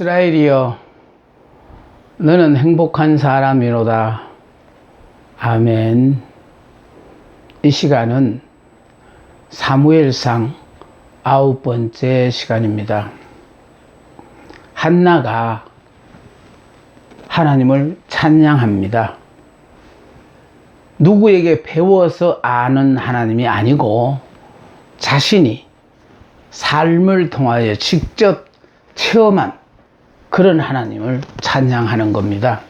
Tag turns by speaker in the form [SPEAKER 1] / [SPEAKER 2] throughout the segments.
[SPEAKER 1] 이스라엘이여, 너는 행복한 사람이로다. 아멘. 이 시간은 사무엘상 9번째 시간입니다. 한나가 하나님을 찬양합니다. 누구에게 배워서 아는 하나님이 아니고 자신이 삶을 통하여 직접 체험한 그런 하나님을 찬양하는 겁니다.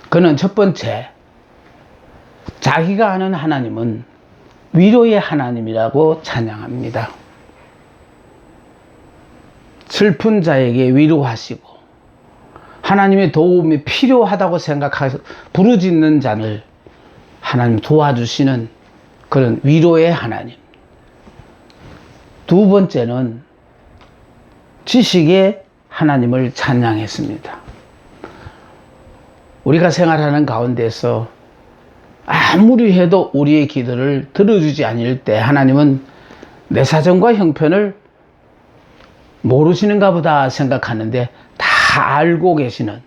[SPEAKER 1] 그는 첫 번째, 자기가 아는 하나님은 위로의 하나님이라고 찬양합니다. 슬픈 자에게 위로하시고 하나님의 도움이 필요하다고 생각하여 부르짖는 자를 하나님 도와주시는 그런 위로의 하나님. 두 번째는 지식의 하나님을 찬양했습니다. 우리가 생활하는 가운데서 아무리 해도 우리의 기도를 들어주지 않을 때 하나님은 내 사정과 형편을 모르시는가 보다 생각하는데 다 알고 계시는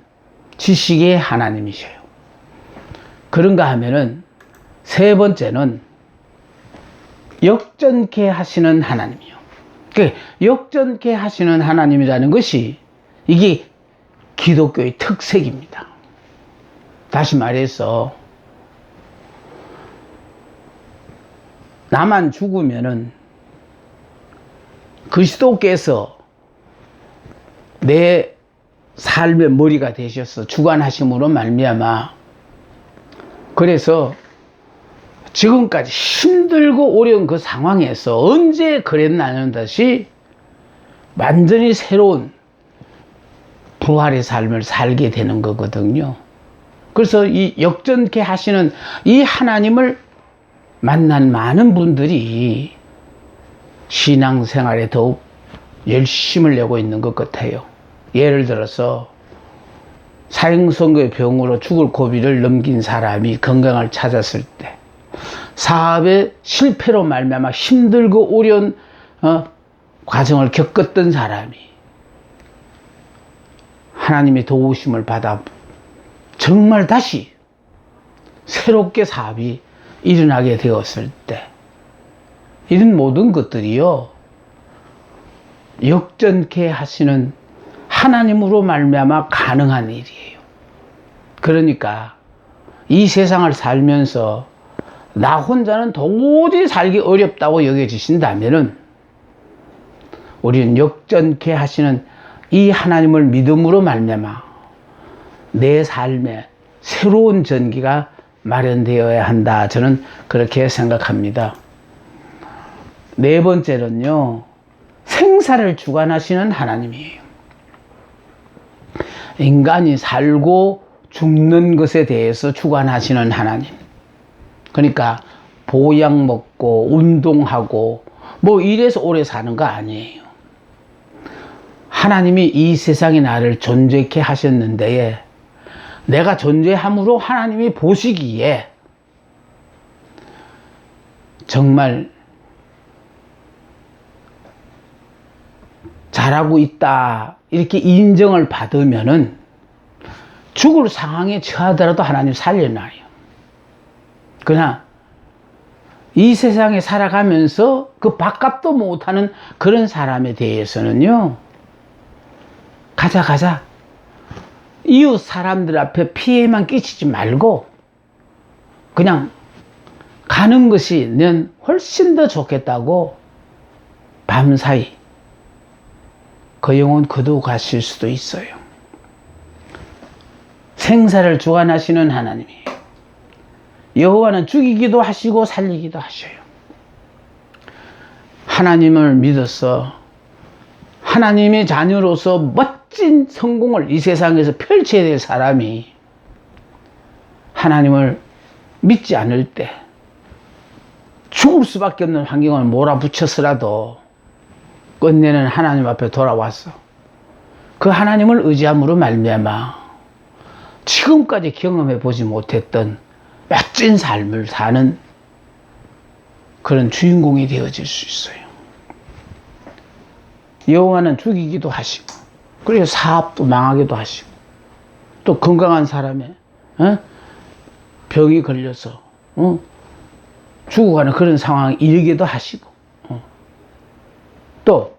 [SPEAKER 1] 지식의 하나님이셔요. 그런가 하면은 세 번째는 역전케 하시는 하나님이요. 역전케 하시는 하나님이라는 것이 이게 기독교의 특색입니다. 다시 말해서 나만 죽으면은 그리스도께서 내 삶의 머리가 되셔서 주관하심으로 말미암아 그래서 지금까지 힘들고 어려운 그 상황에서 언제 그랬나는 듯이 완전히 새로운 부활의 삶을 살게 되는 거거든요. 그래서 이 역전케 하시는 이 하나님을 만난 많은 분들이 신앙생활에 더욱 열심을 내고 있는 것 같아요. 예를 들어서 사형선고의 병으로 죽을 고비를 넘긴 사람이 건강을 찾았을 때, 사업의 실패로 말미암아 힘들고 어려운 과정을 겪었던 사람이 하나님의 도우심을 받아 정말 다시 새롭게 사업이 일어나게 되었을 때, 이런 모든 것들이요 역전케 하시는 하나님으로 말미암아 가능한 일이에요. 그러니까 이 세상을 살면서 나 혼자는 도저히 살기 어렵다고 여겨지신다면은 우리는 역전케 하시는 이 하나님을 믿음으로 말미암아 내 삶에 새로운 전기가 마련되어야 한다. 저는 그렇게 생각합니다. 네 번째는요, 생사를 주관하시는 하나님이에요. 인간이 살고 죽는 것에 대해서 주관하시는 하나님. 그러니까 보약 먹고 운동하고 뭐 이래서 오래 사는 거 아니에요. 하나님이 이 세상에 나를 존재케 하셨는데 내가 존재함으로 하나님이 보시기에 정말 잘하고 있다 이렇게 인정을 받으면은 죽을 상황에 처하더라도 하나님 살려놔요. 그러나 이 세상에 살아가면서 그 밥값도 못하는 그런 사람에 대해서는요, 가자 이웃 사람들 앞에 피해만 끼치지 말고 그냥 가는 것이 넌 훨씬 더 좋겠다고 밤사이 그 영혼 거두어 가실 수도 있어요. 생사를 주관하시는 하나님이에요. 여호와는 죽이기도 하시고 살리기도 하셔요. 하나님을 믿어서 하나님의 자녀로서 멋진 성공을 이 세상에서 펼쳐야 될 사람이 하나님을 믿지 않을 때 죽을 수밖에 없는 환경을 몰아붙였으라도 끝내는 하나님 앞에 돌아와서 그 하나님을 의지함으로 말미암아 지금까지 경험해 보지 못했던 멋진 삶을 사는 그런 주인공이 되어질 수 있어요. 여호와는 죽이기도 하시고 그래서 사업도 망하기도 하시고, 또 건강한 사람의 병이 걸려서 죽어가는 그런 상황에 이르기도 하시고, 또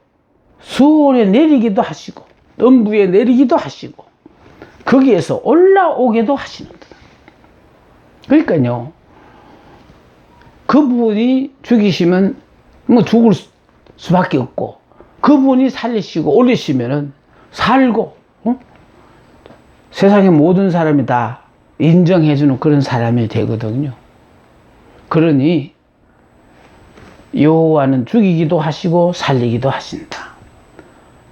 [SPEAKER 1] 수월에 내리기도 하시고, 음부에 내리기도 하시고, 거기에서 올라오기도 하시는 거다. 그러니까요, 그분이 죽이시면 뭐 죽을 수밖에 없고, 그분이 살리시고 올리시면은 살고, 세상의 모든 사람이 다 인정해주는 그런 사람이 되거든요. 그러니 여호와는 죽이기도 하시고 살리기도 하신다.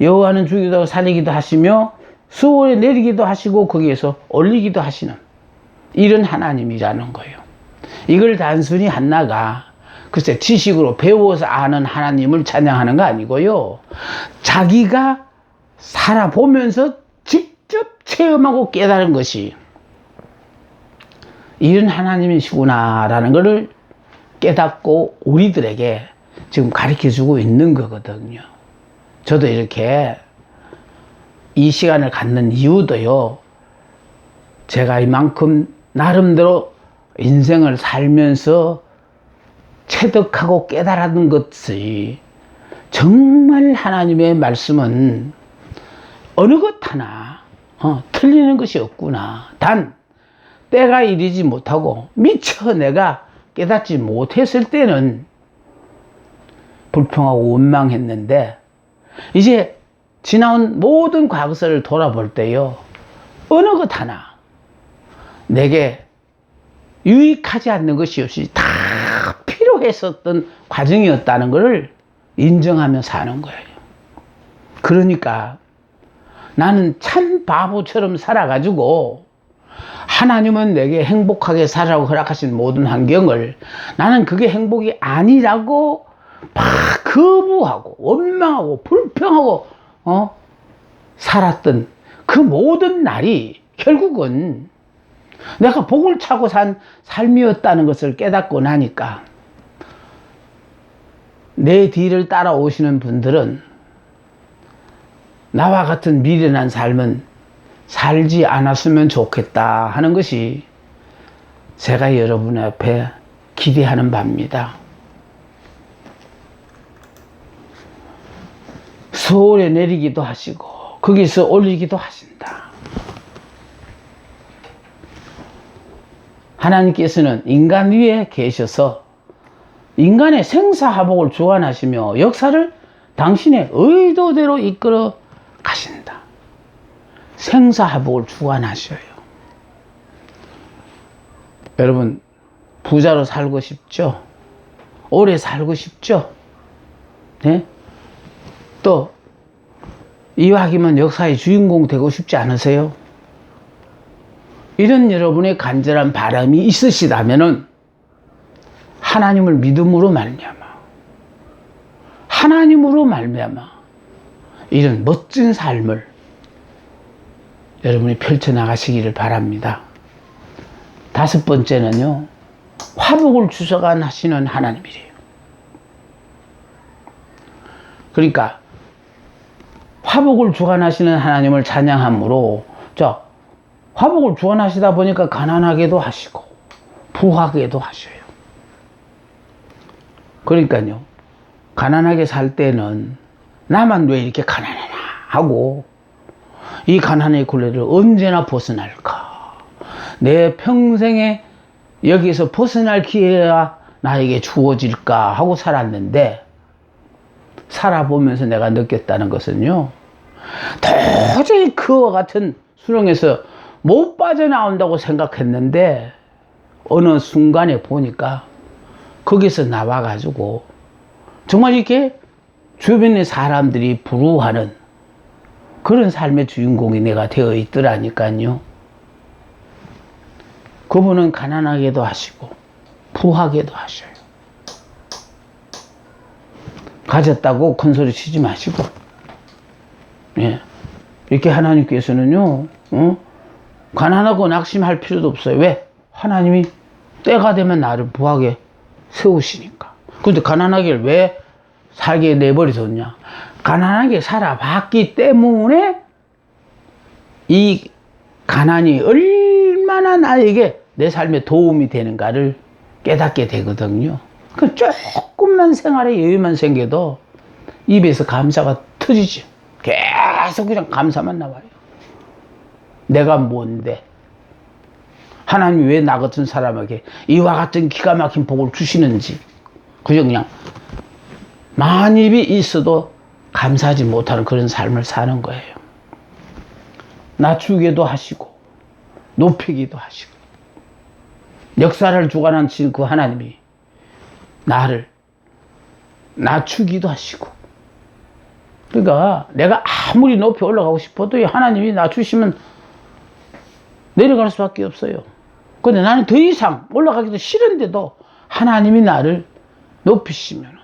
[SPEAKER 1] 여호와는 죽이기도 하고 살리기도 하시며 수월에 내리기도 하시고 거기에서 올리기도 하시는 이런 하나님이라는 거예요. 이걸 단순히 한나가 글쎄 지식으로 배워서 아는 하나님을 찬양하는 거 아니고요, 자기가 살아보면서 직접 체험하고 깨달은 것이 이런 하나님이시구나 라는 것을 깨닫고 우리들에게 지금 가르쳐 주고 있는 거거든요. 저도 이렇게 이 시간을 갖는 이유도요, 제가 이만큼 나름대로 인생을 살면서 체득하고 깨달은 것이 정말 하나님의 말씀은 어느 것 하나 틀리는 것이 없구나. 단 때가 이르지 못하고 미처 내가 깨닫지 못했을 때는 불평하고 원망했는데, 이제 지나온 모든 과거사를 돌아볼 때요, 어느 것 하나 내게 유익하지 않는 것이 없이 다 필요했었던 과정이었다는 것을 인정하며 사는 거예요. 그러니까 나는 참 바보처럼 살아가지고 하나님은 내게 행복하게 살라고 허락하신 모든 환경을 나는 그게 행복이 아니라고 막 거부하고 원망하고 불평하고 살았던 그 모든 날이 결국은 내가 복을 차고 산 삶이었다는 것을 깨닫고 나니까 내 뒤를 따라오시는 분들은 나와 같은 미련한 삶은 살지 않았으면 좋겠다 하는 것이 제가 여러분 앞에 기대하는 바입니다. 서울에 내리기도 하시고 거기서 올리기도 하신다. 하나님께서는 인간 위에 계셔서 인간의 생사화복을 주관하시며 역사를 당신의 의도대로 이끌어 가신다. 생사화복을 주관하셔요. 여러분, 부자로 살고 싶죠? 오래 살고 싶죠? 네? 또 이왕이면 역사의 주인공 되고 싶지 않으세요? 이런 여러분의 간절한 바람이 있으시다면은 하나님을 믿음으로 말미암아 이런 멋진 삶을 여러분이 펼쳐나가시기를 바랍니다. 다섯 번째는요, 화복을 주관하시는 하나님이래요. 그러니까 화복을 주관하시는 하나님을 찬양함으로, 자, 화복을 주관하시다 보니까 가난하게도 하시고 부하게도 하셔요. 그러니까요, 가난하게 살 때는 나만 왜 이렇게 가난하나 하고, 이 가난의 굴레를 언제나 벗어날까, 내 평생에 여기서 벗어날 기회가 나에게 주어질까 하고 살았는데, 살아보면서 내가 느꼈다는 것은요, 도저히 그와 같은 수렁에서 못 빠져나온다고 생각했는데 어느 순간에 보니까 거기서 나와가지고 정말 이렇게 주변의 사람들이 부러워하는 그런 삶의 주인공이 내가 되어 있더라니까요. 그분은 가난하게도 하시고 부하게도 하셔요. 가졌다고 큰 소리 치지 마시고, 예, 이렇게 하나님께서는요, 가난하고 낙심할 필요도 없어요. 왜? 하나님이 때가 되면 나를 부하게 세우시니까. 근데 가난하게 왜 살게 내버려뒀냐? 가난하게 살아봤기 때문에 이 가난이 얼마나 나에게 내 삶에 도움이 되는가를 깨닫게 되거든요. 그 조금만 생활에 여유만 생겨도 입에서 감사가 터지지. 계속 그냥 감사만 나와요. 내가 뭔데? 하나님이 왜 나 같은 사람에게 이와 같은 기가 막힌 복을 주시는지 그냥 만입이 있어도 감사하지 못하는 그런 삶을 사는 거예요. 낮추기도 하시고 높이기도 하시고 역사를 주관하신 그 하나님이 나를 낮추기도 하시고, 그러니까 내가 아무리 높이 올라가고 싶어도 하나님이 낮추시면 내려갈 수밖에 없어요. 근데 나는 더 이상 올라가기도 싫은데도 하나님이 나를 높이시면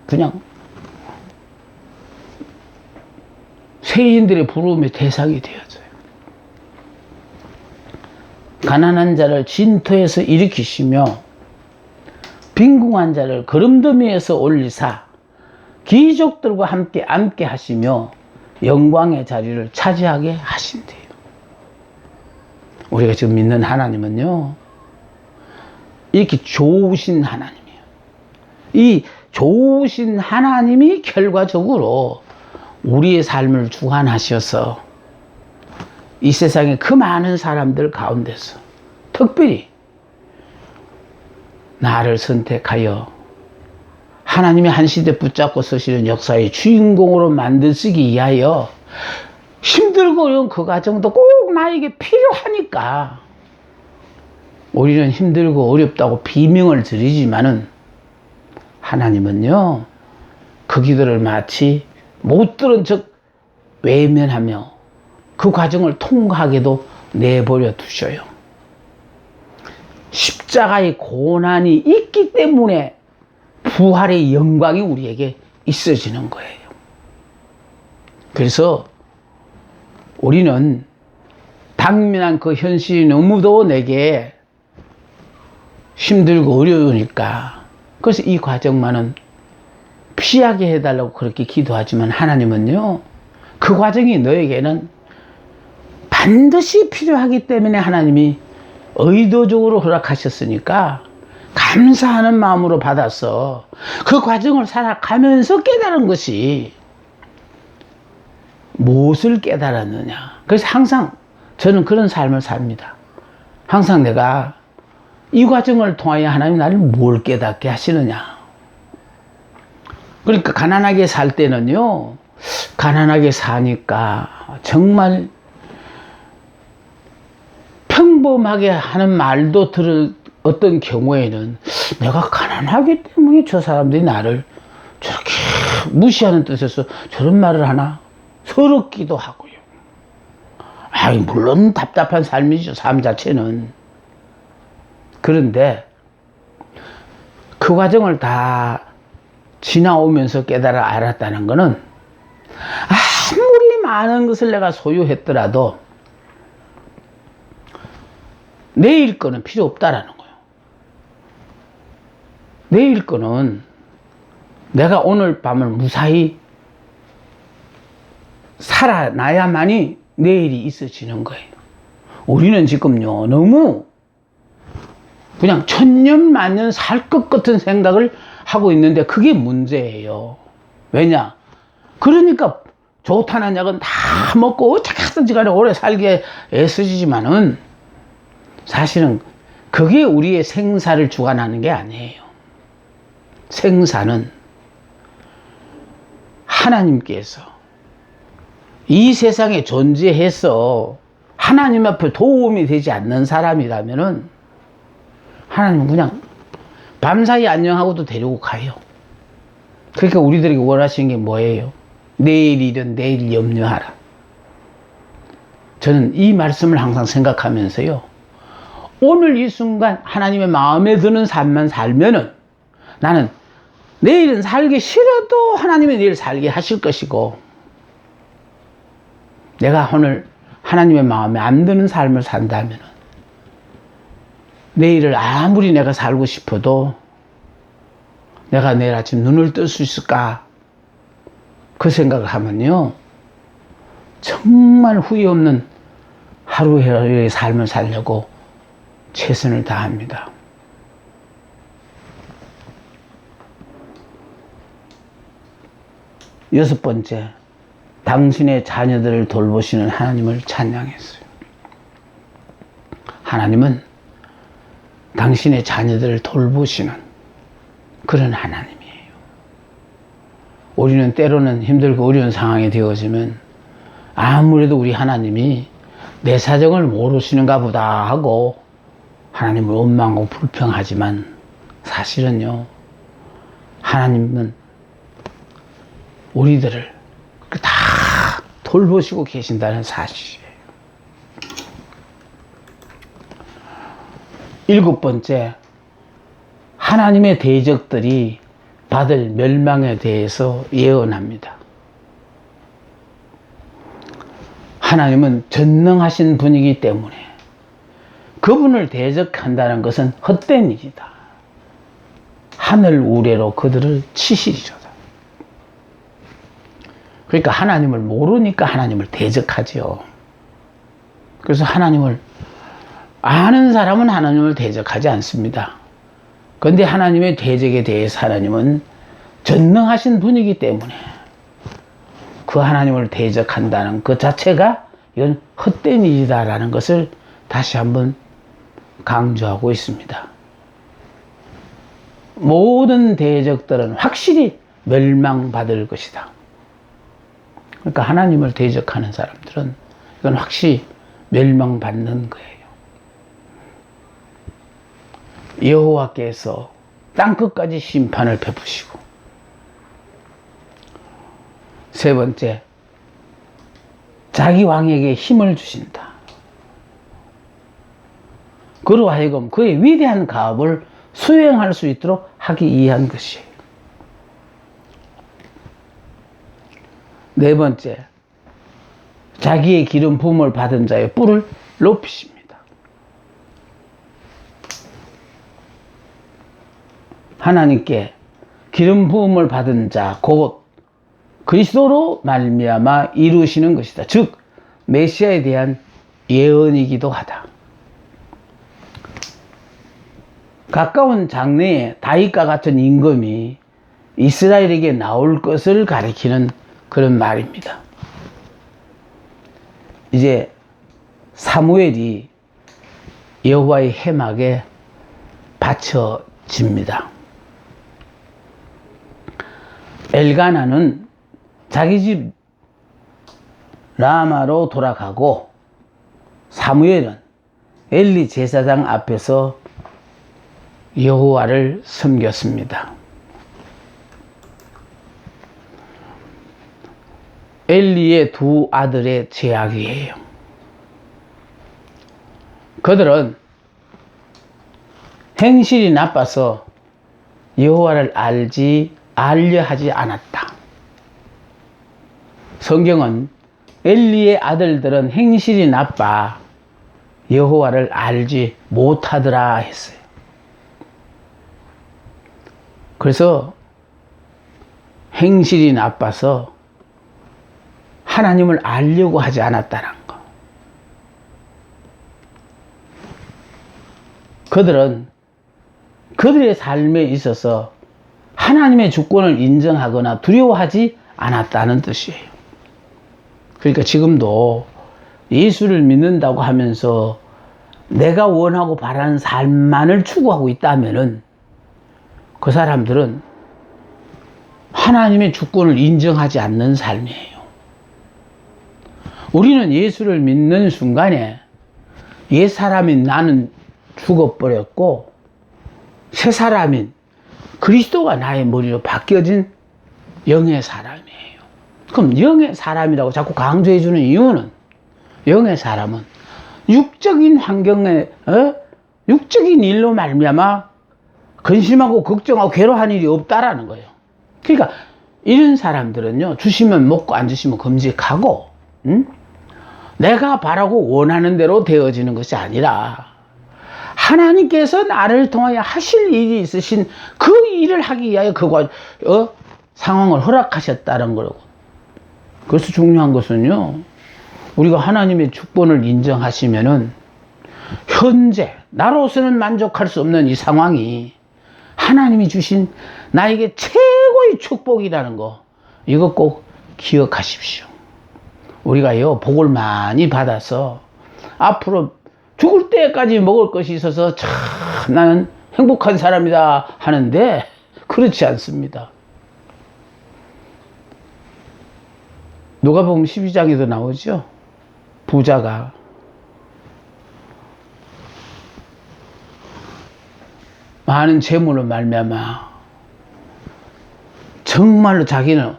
[SPEAKER 1] 그냥 세인들의 부름의 대상이 되어져요. 가난한 자를 진토에서 일으키시며 빈궁한 자를 거름더미에서 올리사 귀족들과 함께 앉게 하시며 영광의 자리를 차지하게 하신대요. 우리가 지금 믿는 하나님은요, 이렇게 좋으신 하나님이에요. 이 좋으신 하나님이 결과적으로 우리의 삶을 주관하셔서 이 세상의 그 많은 사람들 가운데서 특별히 나를 선택하여 하나님의 한 시대 붙잡고 서시는 역사의 주인공으로 만드시기 위하여 힘들고 어려운 그 과정도 꼭 나에게 필요하니까 우리는 힘들고 어렵다고 비명을 드리지만은 하나님은요, 그 기도를 마치 못 들은 척 외면하며 그 과정을 통과하게도 내버려 두셔요. 십자가의 고난이 있기 때문에 부활의 영광이 우리에게 있어지는 거예요. 그래서 우리는 당면한 그 현실이 너무도 내게 힘들고 어려우니까 그래서 이 과정만은 피하게 해달라고 그렇게 기도하지만 하나님은요, 그 과정이 너에게는 반드시 필요하기 때문에 하나님이 의도적으로 허락하셨으니까 감사하는 마음으로 받아서 그 과정을 살아가면서 깨달은 것이 무엇을 깨달았느냐. 그래서 항상 저는 그런 삶을 삽니다. 항상 내가 이 과정을 통하여 하나님 나를 뭘 깨닫게 하시느냐. 그러니까 가난하게 살 때는요, 가난하게 사니까 정말 평범하게 하는 말도 들을 어떤 경우에는 내가 가난하기 때문에 저 사람들이 나를 저렇게 무시하는 뜻에서 저런 말을 하나 서럽기도 하고요. 아이, 물론 답답한 삶이죠, 삶 자체는. 그런데 그 과정을 다 지나오면서 깨달아 알았다는 것은 아무리 많은 것을 내가 소유했더라도 내일 거는 필요 없다라는 거예요. 내일 거는 내가 오늘 밤을 무사히 살아나야만이 내일이 있어지는 거예요. 우리는 지금요, 너무 그냥 천년만년 살 것 같은 생각을 하고 있는데 그게 문제예요. 왜냐? 그러니까 좋다는 약은 다 먹고 어떻게든지 간에 오래 살게 애쓰지만은 사실은 그게 우리의 생사를 주관하는 게 아니에요. 생사는 하나님께서 이 세상에 존재해서 하나님 앞에 도움이 되지 않는 사람이라면은 하나님은 그냥 밤사이 안녕하고도 데리고 가요. 그러니까 우리들에게 원하시는 게 뭐예요? 내일 일은 내일 염려하라. 저는 이 말씀을 항상 생각하면서요, 오늘 이 순간 하나님의 마음에 드는 삶만 살면은 나는 내일은 살기 싫어도 하나님이 내일 살게 하실 것이고, 내가 오늘 하나님의 마음에 안 드는 삶을 산다면은 내일을 아무리 내가 살고 싶어도 내가 내일 아침 눈을 뜰 수 있을까? 그 생각을 하면요, 정말 후회 없는 하루하루의 삶을 살려고 최선을 다합니다. 여섯 번째, 당신의 자녀들을 돌보시는 하나님을 찬양했어요. 하나님은 당신의 자녀들을 돌보시는 그런 하나님이에요. 우리는 때로는 힘들고 어려운 상황이 되어지면 아무래도 우리 하나님이 내 사정을 모르시는가 보다 하고 하나님을 원망하고 불평하지만 사실은요, 하나님은 우리들을 다 돌보시고 계신다는 사실이에요. 일곱 번째, 하나님의 대적들이 받을 멸망에 대해서 예언합니다. 하나님은 전능하신 분이기 때문에 그분을 대적한다는 것은 헛된 일이다. 하늘 우레로 그들을 치시리로다. 그러니까 하나님을 모르니까 하나님을 대적하지요. 그래서 하나님을 아는 사람은 하나님을 대적하지 않습니다. 그런데 하나님의 대적에 대해서 하나님은 전능하신 분이기 때문에 그 하나님을 대적한다는 그 자체가 이건 헛된 일이다라는 것을 다시 한번 강조하고 있습니다. 모든 대적들은 확실히 멸망받을 것이다. 그러니까 하나님을 대적하는 사람들은 이건 확실히 멸망받는 거예요. 여호와께서 땅끝까지 심판을 베푸시고, 세 번째, 자기 왕에게 힘을 주신다. 그로 하여금 그의 위대한 가업을 수행할 수 있도록 하기 위한 것이에요. 네 번째, 자기의 기름 부음을 받은 자의 뿔을 높이십니다. 하나님께 기름 부음을 받은 자, 곧 그리스도로 말미암아 이루시는 것이다. 즉 메시아에 대한 예언이기도 하다. 가까운 장래에 다윗과 같은 임금이 이스라엘에게 나올 것을 가리키는 그런 말입니다. 이제 사무엘이 여호와의 회막에 바쳐집니다. 엘가나는 자기 집 라마로 돌아가고, 사무엘은 엘리 제사장 앞에서 여호와를 섬겼습니다. 엘리의 두 아들의 죄악이에요. 그들은 행실이 나빠서 여호와를 알려 하지 않았다. 성경은 엘리의 아들들은 행실이 나빠 여호와를 알지 못하더라 했어요. 그래서 행실이 나빠서 하나님을 알려고 하지 않았다는 거. 그들은 그들의 삶에 있어서 하나님의 주권을 인정하거나 두려워하지 않았다는 뜻이에요. 그러니까 지금도 예수를 믿는다고 하면서 내가 원하고 바라는 삶만을 추구하고 있다면은 그 사람들은 하나님의 주권을 인정하지 않는 삶이에요. 우리는 예수를 믿는 순간에 옛 사람인 나는 죽어버렸고 새 사람인 그리스도가 나의 머리로 바뀌어진 영의 사람이에요. 그럼 영의 사람이라고 자꾸 강조해 주는 이유는, 영의 사람은 육적인 환경에 육적인 일로 말미암아 근심하고 걱정하고 괴로워하는 일이 없다라는 거예요. 그러니까 이런 사람들은요, 주시면 먹고 안 주시면 금직하고, 내가 바라고 원하는 대로 되어지는 것이 아니라 하나님께서 나를 통하여 하실 일이 있으신 그 일을 하기 위하여 상황을 허락하셨다는 거라고. 그래서 중요한 것은요, 우리가 하나님의 축복을 인정하시면은 현재 나로서는 만족할 수 없는 이 상황이 하나님이 주신 나에게 최고의 축복이라는 거, 이거 꼭 기억하십시오. 우리가요, 복을 많이 받아서 앞으로 죽을 때까지 먹을 것이 있어서 참 나는 행복한 사람이다 하는데 그렇지 않습니다. 누가복음 12장에도 나오죠. 부자가 많은 재물로 말미암아 정말로 자기는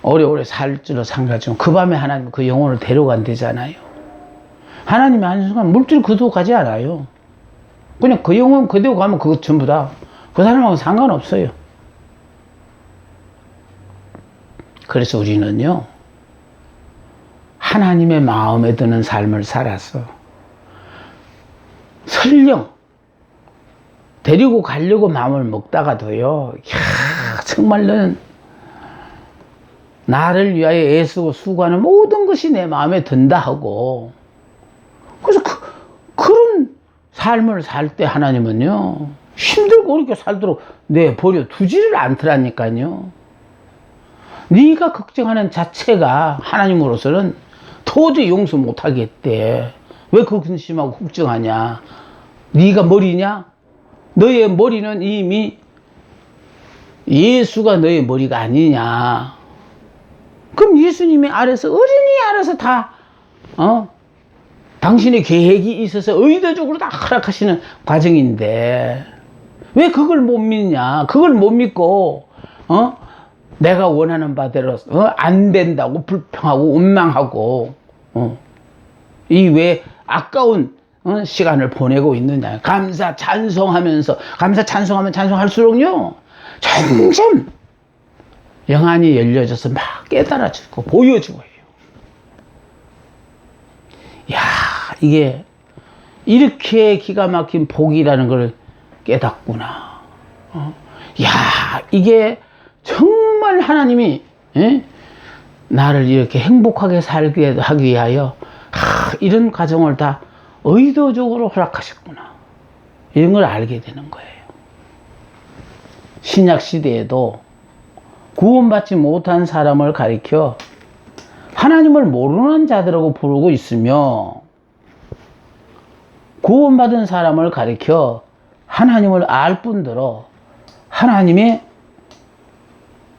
[SPEAKER 1] 오래오래 살 줄로 생각하지만 그 밤에 하나님 그 영혼을 데려간대잖아요. 하나님이 한순간 물질 그대로 가지 않아요. 그냥 그 영혼 그대로 가면 그것 전부 다 그 사람하고 상관없어요. 그래서 우리는요, 하나님의 마음에 드는 삶을 살아서 설령 데리고 가려고 마음을 먹다가도요, 정말로는 나를 위하여 애쓰고 수고하는 모든 것이 내 마음에 든다 하고, 그래서 그런 삶을 살 때 하나님은요, 힘들고 어렵게 살도록 내버려 두지를 않더라니까요. 네가 걱정하는 자체가 하나님으로서는 도저히 용서 못하겠대. 왜 그 근심하고 걱정하냐? 네가 머리냐? 너의 머리는 이미 예수가 너의 머리가 아니냐? 그럼 예수님이 알아서 어른이 알아서 다 당신의 계획이 있어서 의도적으로 다 허락하시는 과정인데 왜 그걸 못 믿냐? 그걸 못 믿고 내가 원하는 바대로 안 된다고 불평하고 원망하고 이 왜 아까운 시간을 보내고 있느냐? 감사 찬송하면서 감사 찬송하면 찬송할수록요 점점 영안이 열려져서 막 깨달아지고 보여지고 해요. 야, 이게 이렇게 기가 막힌 복이라는 걸 깨닫구나. 야, 이게 정말 하나님이 나를 이렇게 행복하게 살게 하기 위하여 이런 과정을 다 의도적으로 허락하셨구나. 이런 걸 알게 되는 거예요. 신약 시대에도 구원받지 못한 사람을 가리켜 하나님을 모르는 자들하고 부르고 있으며, 구원받은 사람을 가리켜 하나님을 알 뿐더러 하나님이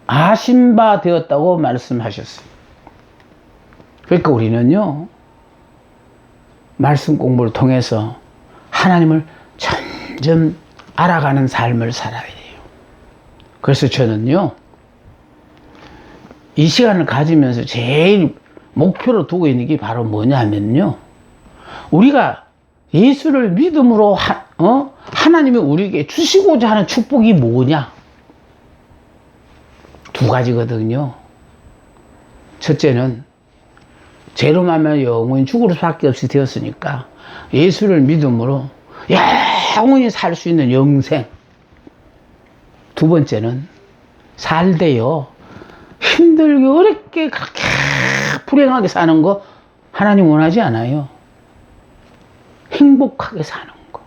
[SPEAKER 1] 아신 바 되었다고 말씀하셨어요. 그러니까 우리는요, 말씀 공부를 통해서 하나님을 점점 알아가는 삶을 살아야 돼요. 그래서 저는요, 이 시간을 가지면서 제일 목표로 두고 있는 게 바로 뭐냐면요, 우리가 예수를 믿음으로 하나님이 우리에게 주시고자 하는 축복이 뭐냐? 두 가지거든요. 첫째는 죄로 말하면 영원히 죽을 수밖에 없이 되었으니까 예수를 믿음으로 영원히 살 수 있는 영생. 두 번째는 살되요 힘들게 어렵게 그렇게 불행하게 사는 거 하나님 원하지 않아요. 행복하게 사는 거.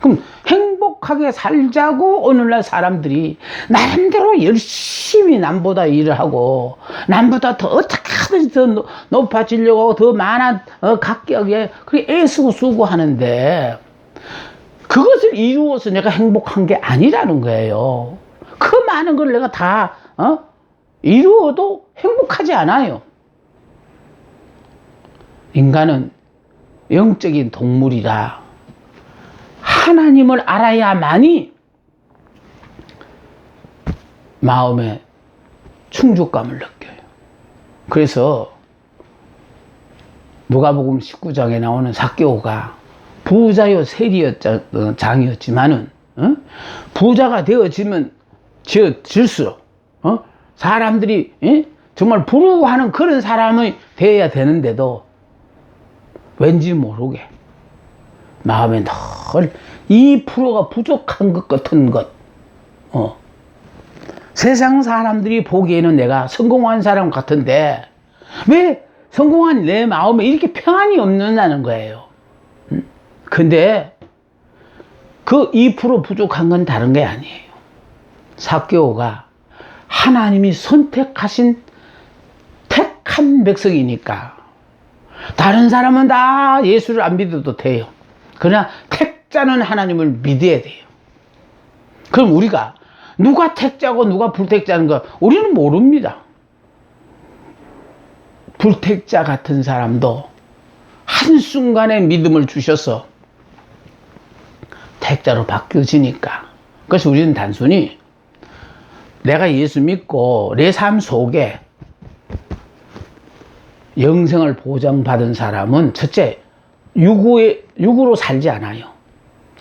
[SPEAKER 1] 그럼 행복하게 살자고 오늘날 사람들이 나름대로 열심히 남보다 일을 하고 남보다 더 어떻게 하든지 더 높아지려고 하고 더 많은 각격에 그렇게 애쓰고 수고하는데 그것을 이루어서 내가 행복한 게 아니라는 거예요. 그 많은 걸 내가 다 이루어도 행복하지 않아요. 인간은 영적인 동물이라 하나님을 알아야만이 마음에 충족감을 느껴요. 그래서 누가복음 19장에 나오는 zakke오가 부자요 세리장이었지만은 부자가 되어질수록 사람들이 정말 부러워하는 그런 사람이 되어야 되는데도 왠지 모르게 마음에 늘 2%가 부족한 것 같은 것. 세상 사람들이 보기에는 내가 성공한 사람 같은데 왜 성공한 내 마음에 이렇게 평안이 없는다는 거예요. 근데 그 2% 부족한 건 다른 게 아니에요. 삭개오가 하나님이 선택하신 택한 백성이니까 다른 사람은 다 예수를 안 믿어도 돼요. 그러나 택자는 하나님을 믿어야 돼요. 그럼 우리가 누가 택자고 누가 불택자는 거 우리는 모릅니다. 불택자 같은 사람도 한순간에 믿음을 주셔서 택자로 바뀌어지니까. 그래서 우리는 단순히 내가 예수 믿고 내 삶 속에 영생을 보장받은 사람은 첫째, 육으로 살지 않아요.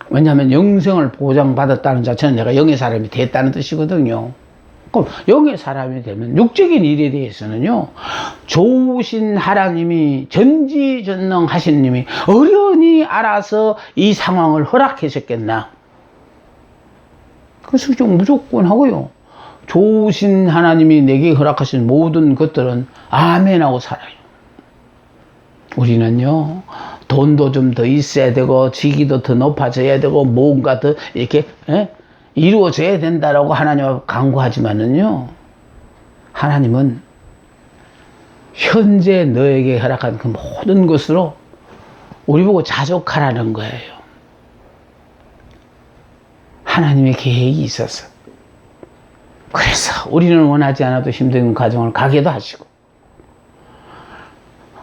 [SPEAKER 1] 왜냐하면 영생을 보장받았다는 자체는 내가 영의 사람이 됐다는 뜻이거든요. 그럼 영의 사람이 되면 육적인 일에 대해서는요, 좋으신 하나님이, 전지전능하신 님이 어련히 알아서 이 상황을 허락하셨겠나. 그래서 좀 무조건 하고요. 좋으신 하나님이 내게 허락하신 모든 것들은 아멘하고 살아요. 우리는요, 돈도 좀 더 있어야 되고, 직위도 더 높아져야 되고, 뭔가 더 이렇게, 이루어져야 된다라고 하나님을 간구하지만은요, 하나님은 현재 너에게 허락한 그 모든 것으로 우리 보고 자족하라는 거예요. 하나님의 계획이 있어서. 그래서 우리는 원하지 않아도 힘든 과정을 가게도 하시고,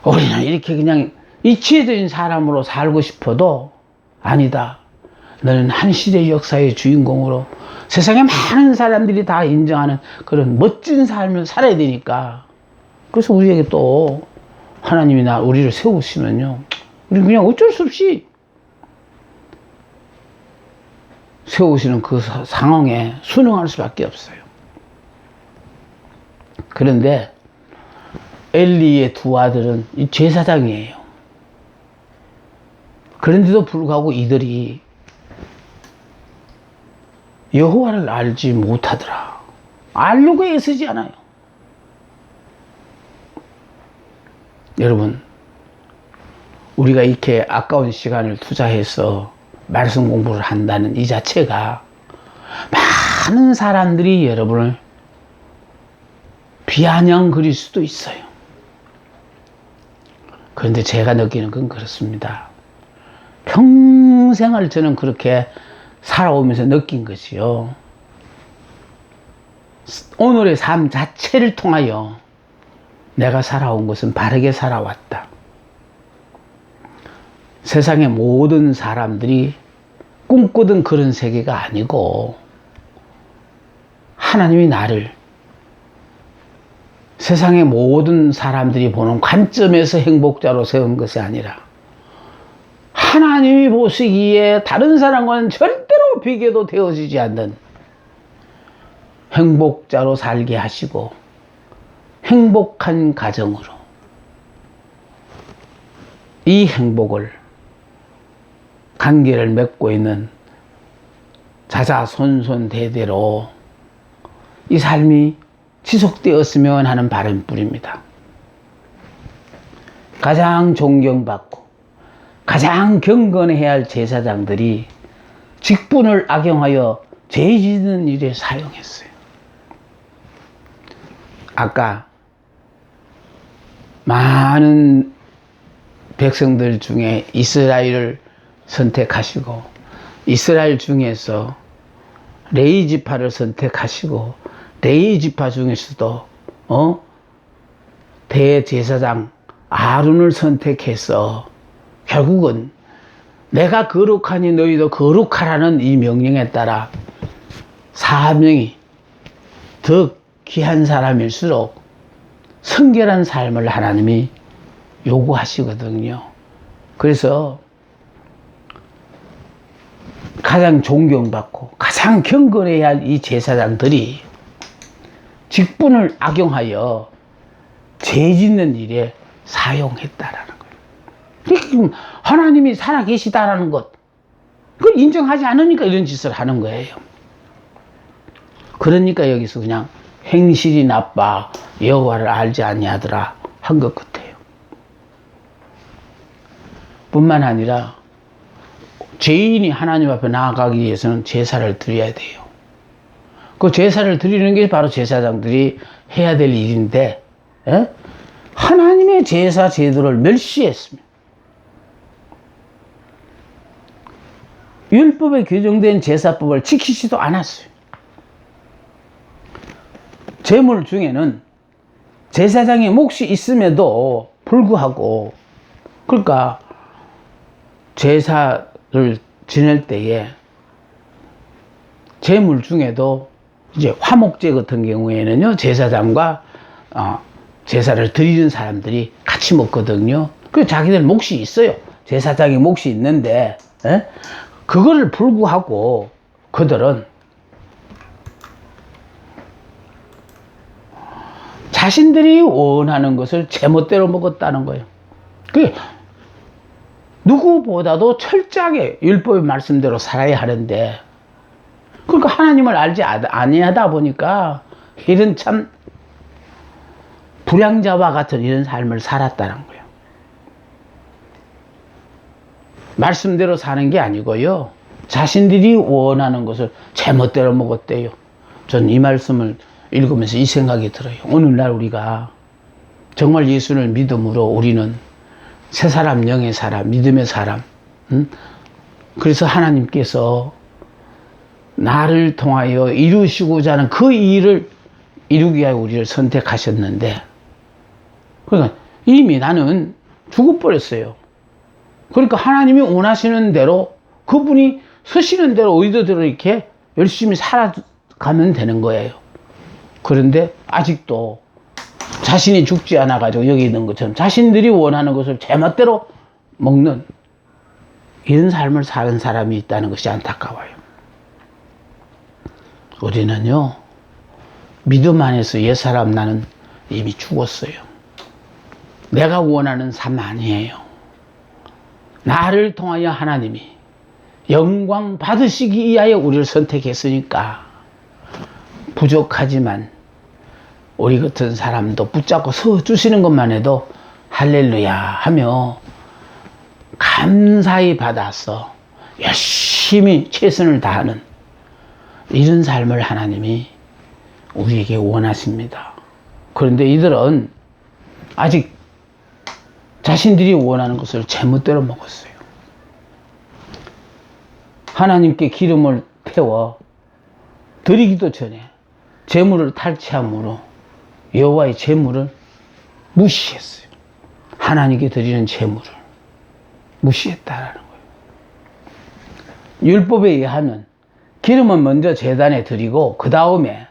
[SPEAKER 1] 우리는 이렇게 그냥 이치해진 사람으로 살고 싶어도 아니다. 너는 한 시대의 역사의 주인공으로 세상에 많은 사람들이 다 인정하는 그런 멋진 삶을 살아야 되니까. 그래서 우리에게 또 하나님이 우리를 세우시면요, 우리 그냥 어쩔 수 없이 세우시는 그 상황에 순응할 수밖에 없어요. 그런데 엘리의 두 아들은 이 제사장이에요. 그런데도 불구하고 이들이 여호와를 알지 못하더라. 알려고 애쓰지 않아요. 여러분, 우리가 이렇게 아까운 시간을 투자해서 말씀 공부를 한다는 이 자체가 많은 사람들이 여러분을 비아냥거릴 수도 있어요. 그런데 제가 느끼는 건 그렇습니다. 평생을 저는 그렇게 살아오면서 느낀 것이요, 오늘의 삶 자체를 통하여 내가 살아온 것은 바르게 살아왔다. 세상의 모든 사람들이 꿈꾸던 그런 세계가 아니고, 하나님이 나를 세상의 모든 사람들이 보는 관점에서 행복자로 세운 것이 아니라 하나님이 보시기에 다른 사람과는 절대로 비교도 되어지지 않는 행복자로 살게 하시고 행복한 가정으로 이 행복을, 관계를 맺고 있는 자자손손대대로 이 삶이 지속되었으면 하는 바람뿐입니다. 가장 존경받고 가장 경건해야 할 제사장들이 직분을 악용하여 죄 짓는 일에 사용했어요. 아까 많은 백성들 중에 이스라엘을 선택하시고 이스라엘 중에서 레위 지파를 선택하시고 레위 지파 중에서도 대제사장 아론을 선택해서 결국은 내가 거룩하니 너희도 거룩하라는 이 명령에 따라 사명이 더 귀한 사람일수록 성결한 삶을 하나님이 요구하시거든요. 그래서 가장 존경받고 가장 경건해야 할 이 제사장들이 직분을 악용하여 죄 짓는 일에 사용했다라는 거예요. 지금 하나님이 살아계시다라는 것, 그걸 인정하지 않으니까 이런 짓을 하는 거예요. 그러니까 여기서 그냥 행실이 나빠 여호와를 알지 아니하더라 한 것 같아요. 뿐만 아니라 죄인이 하나님 앞에 나아가기 위해서는 제사를 드려야 돼요. 그 제사를 드리는 게 바로 제사장들이 해야 될 일인데, 에? 하나님의 제사 제도를 멸시했습니다. 율법에 규정된 제사법을 지키지도 않았어요. 제물 중에는 제사장의 몫이 있음에도 불구하고, 그러니까 제사를 지낼 때에 제물 중에도 이제 화목제 같은 경우에는요, 제사장과 제사를 드리는 사람들이 같이 먹거든요. 그 자기들 몫이 있어요. 제사장의 몫이 있는데, 에? 그거를 불구하고 그들은 자신들이 원하는 것을 제멋대로 먹었다는 거예요. 그 누구보다도 철저하게 율법의 말씀대로 살아야 하는데, 그러니까 하나님을 알지 아니하다 보니까 이런 참 불량자와 같은 이런 삶을 살았다는 거예요. 말씀대로 사는 게 아니고요, 자신들이 원하는 것을 제멋대로 먹었대요. 전 이 말씀을 읽으면서 이 생각이 들어요. 오늘날 우리가 정말 예수를 믿음으로 우리는 새 사람, 영의 사람, 믿음의 사람, 그래서 하나님께서 나를 통하여 이루시고자 하는 그 일을 이루기 위하여 우리를 선택하셨는데, 그러니까 이미 나는 죽어버렸어요. 그러니까 하나님이 원하시는 대로, 그분이 서시는 대로 의도대로 이렇게 열심히 살아가면 되는 거예요. 그런데 아직도 자신이 죽지 않아가지고 여기 있는 것처럼 자신들이 원하는 것을 제멋대로 먹는 이런 삶을 사는 사람이 있다는 것이 안타까워요. 우리는요, 믿음 안에서 옛사람 나는 이미 죽었어요. 내가 원하는 삶 아니에요. 나를 통하여 하나님이 영광 받으시기 위하여 우리를 선택했으니까, 부족하지만 우리 같은 사람도 붙잡고 서 주시는 것만 해도 할렐루야 하며 감사히 받아서 열심히 최선을 다하는 이런 삶을 하나님이 우리에게 원하십니다. 그런데 이들은 아직 자신들이 원하는 것을 제멋대로 먹었어요. 하나님께 기름을 태워 드리기도 전에 제물을 탈취함으로 여호와의 제물을 무시했어요. 하나님께 드리는 제물을 무시했다라는 거예요. 율법에 의하면 기름은 먼저 제단에 드리고 그 다음에